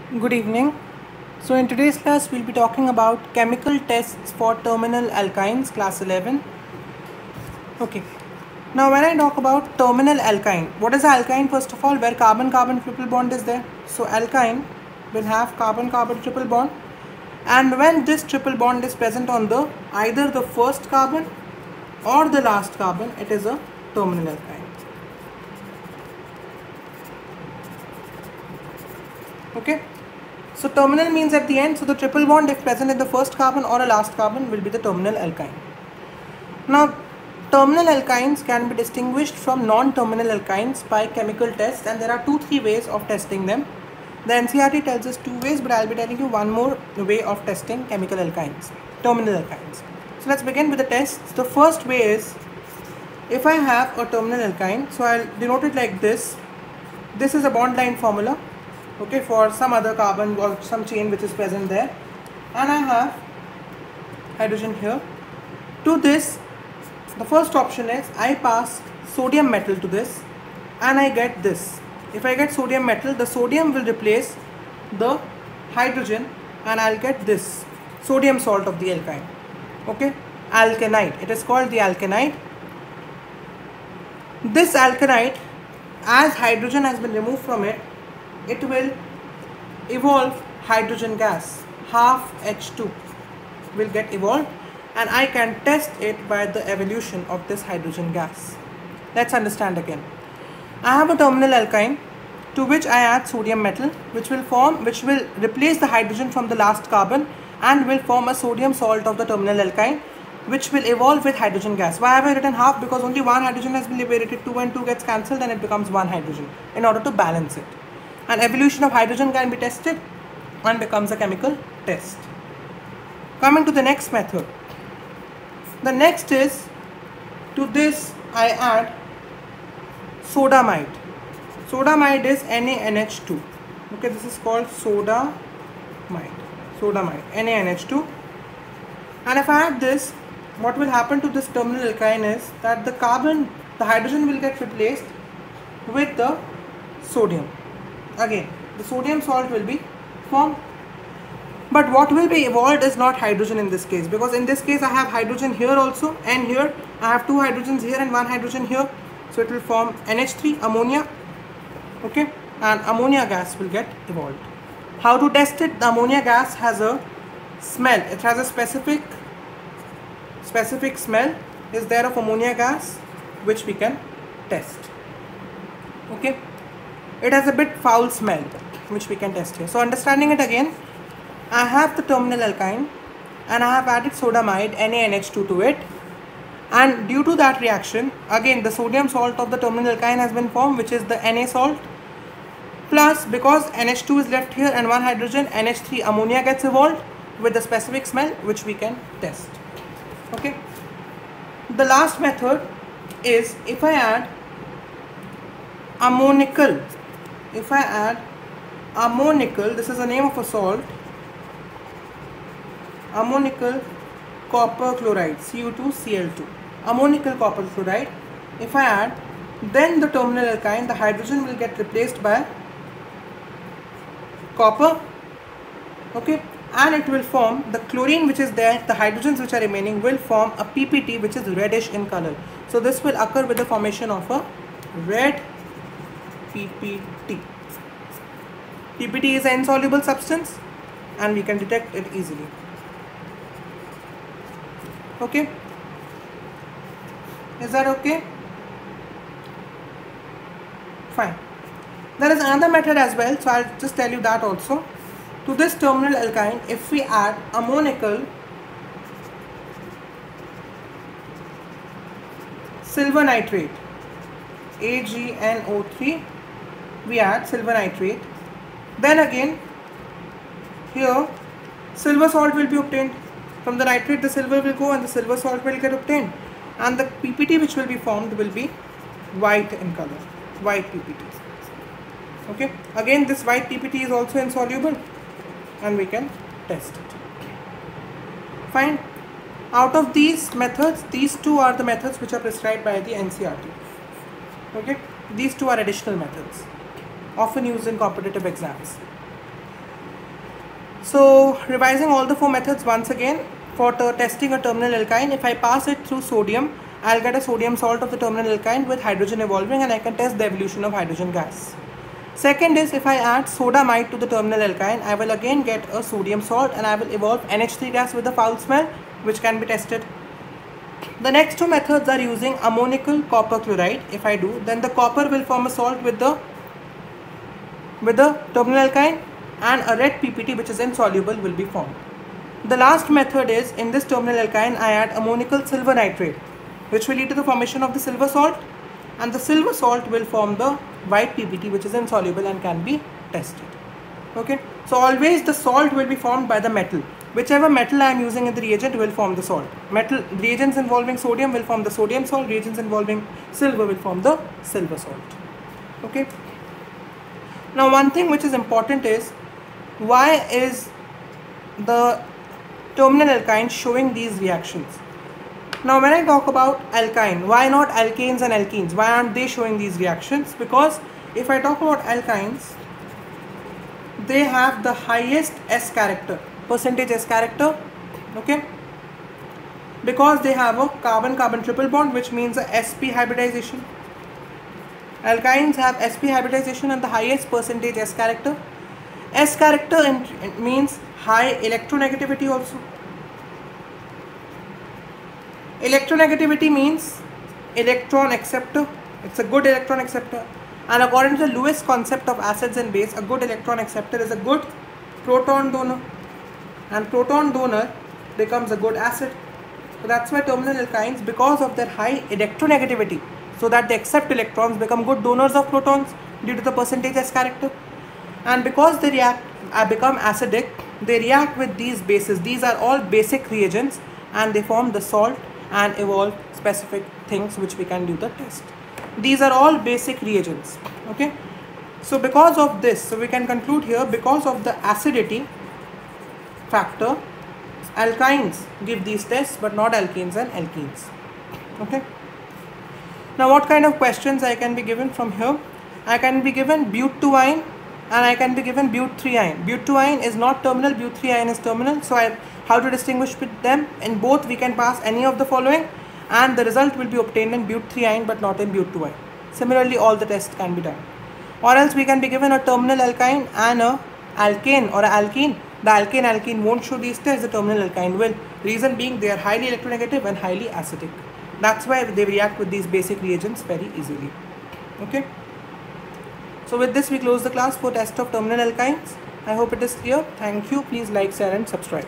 Good evening. So in today's class we'll be talking about chemical tests for terminal alkynes, class 11. Okay. Now when I talk about terminal alkyne, what is alkyne? First of all, where carbon-carbon triple bond is there. So alkyne will have carbon-carbon triple bond, and when this triple bond is present on the either the first carbon or the last carbon, it is a terminal alkyne. Okay. So terminal means at the end, so the triple bond if present in the first carbon or a last carbon will be the terminal alkyne. Now terminal alkynes can be distinguished from non-terminal alkynes by chemical tests, and there are 2-3 ways of testing them. The NCERT tells us 2 ways, but I'll be telling you one more way of testing chemical alkynes, terminal alkynes. So let's begin with the tests. The first way is, if I have a terminal alkyne, so I'll denote it like this. This is a bond line formula, okay, for some other carbon or some chain which is present there, and I have hydrogen here. To this, the first option is I pass sodium metal to this and I get this. If I get sodium metal, the sodium will replace the hydrogen and I'll get this sodium salt of the alkyne, okay, alkanite. It is called the alkanite. This alkanite, as hydrogen has been removed from it, it will evolve hydrogen gas, half H2 will get evolved, and I can test it by the evolution of this hydrogen gas. Let's understand again. I have a terminal alkyne to which I add sodium metal, which will replace the hydrogen from the last carbon and will form a sodium salt of the terminal alkyne, which will evolve with hydrogen gas. Why have I written half? Because only one hydrogen has been liberated, 2 and 2 gets cancelled and it becomes one hydrogen in order to balance it. And evolution of hydrogen can be tested and becomes a chemical test. Coming to the next method. The next is, to this I add sodamide. Sodamide is NaNH2. Okay, this is called sodamide. Sodamide, NaNH2. And if I add this, what will happen to this terminal alkyne is that the hydrogen will get replaced with the sodium. Again, the sodium salt will be formed. But what will be evolved is not hydrogen in this case, because in this case I have hydrogen here also, and here I have 2 hydrogens here and 1 hydrogen here. So it will form NH3, ammonia, okay, and ammonia gas will get evolved. How to test it? The ammonia gas has a smell. It has a specific smell is there of ammonia gas, which we can test. Okay. It has a bit foul smell, which we can test here. So understanding it again, I have the terminal alkyne and I have added sodamide, NaNH2 to it, and due to that reaction, again the sodium salt of the terminal alkyne has been formed, which is the Na salt, plus because NH2 is left here and 1 hydrogen, NH3, ammonia gets evolved with the specific smell, which we can test. Okay. The last method is, if I add ammonical. If I add ammonical, this is the name of a salt, ammonical copper chloride, Cu2Cl2, ammonical copper chloride. If I add, then the terminal alkyne, the hydrogen will get replaced by copper, okay, and it will form the chlorine which is there, the hydrogens which are remaining will form a PPT which is reddish in color. So this will occur with the formation of a red PPT. PPT is an insoluble substance and we can detect it easily. Okay, is that okay? Fine. There is another method as well, so I'll just tell you that also. To this terminal alkyne, if we add ammonical silver nitrate, AgNO3, we add silver nitrate, then again here silver salt will be obtained. From the nitrate the silver will go and the silver salt will get obtained, and the PPT which will be formed will be white in color, white PPT. Okay, again this white PPT is also insoluble and we can test it. Fine. Out of these methods, these 2 are the methods which are prescribed by the NCERT. Okay, these 2 are additional methods often used in competitive exams. So revising all the 4 methods once again, for testing a terminal alkyne, if I pass it through sodium, I'll get a sodium salt of the terminal alkyne with hydrogen evolving, and I can test the evolution of hydrogen gas. Second is, if I add sodamide to the terminal alkyne, I will again get a sodium salt and I will evolve NH3 gas with a foul smell, which can be tested. The next 2 methods are using ammonical copper chloride. If I do, then the copper will form a salt with the terminal alkyne, and a red PPT which is insoluble will be formed. The last method is, in this terminal alkyne I add ammonical silver nitrate, which will lead to the formation of the silver salt, and the silver salt will form the white PPT which is insoluble and can be tested. Okay, so always the salt will be formed by the metal. Whichever metal I am using in the reagent will form the salt. Metal reagents involving sodium will form the sodium salt, reagents involving silver will form the silver salt. Okay. Now one thing which is important is, why is the terminal alkyne showing these reactions? Now when I talk about alkyne, why not alkanes and alkenes? Why aren't they showing these reactions? Because if I talk about alkynes, they have the highest S character, percentage S character, okay? Because they have a carbon-carbon triple bond, which means a sp hybridization. Alkynes have sp hybridization and the highest percentage S character. S character means high electronegativity also. Electronegativity means electron acceptor. It's a good electron acceptor. And according to the Lewis concept of acids and base, a good electron acceptor is a good proton donor. And proton donor becomes a good acid. So that's why terminal alkynes, because of their high electronegativity, so that they accept electrons, become good donors of protons due to the percentage S character. And because they become acidic, they react with these bases. These are all basic reagents, and they form the salt and evolve specific things which we can do the test. These are all basic reagents. Okay. So because of this, so we can conclude here, because of the acidity factor, alkynes give these tests but not alkanes and alkenes. Okay. Now what kind of questions I can be given from here? I can be given but2-ine and I can be given but3-ine. But2-ine is not terminal, but3-ine is terminal. So how to distinguish with them? In both we can pass any of the following, and the result will be obtained in but3-ine but not in but2-ine. Similarly, all the tests can be done. Or else we can be given a terminal alkyne and a alkane or a alkene. The alkane won't show these tests, the terminal alkyne will. Reason being, they are highly electronegative and highly acidic. That's why they react with these basic reagents very easily. Okay. So with this we close the class for test of terminal alkynes. I hope it is clear. Thank you. Please like, share and subscribe.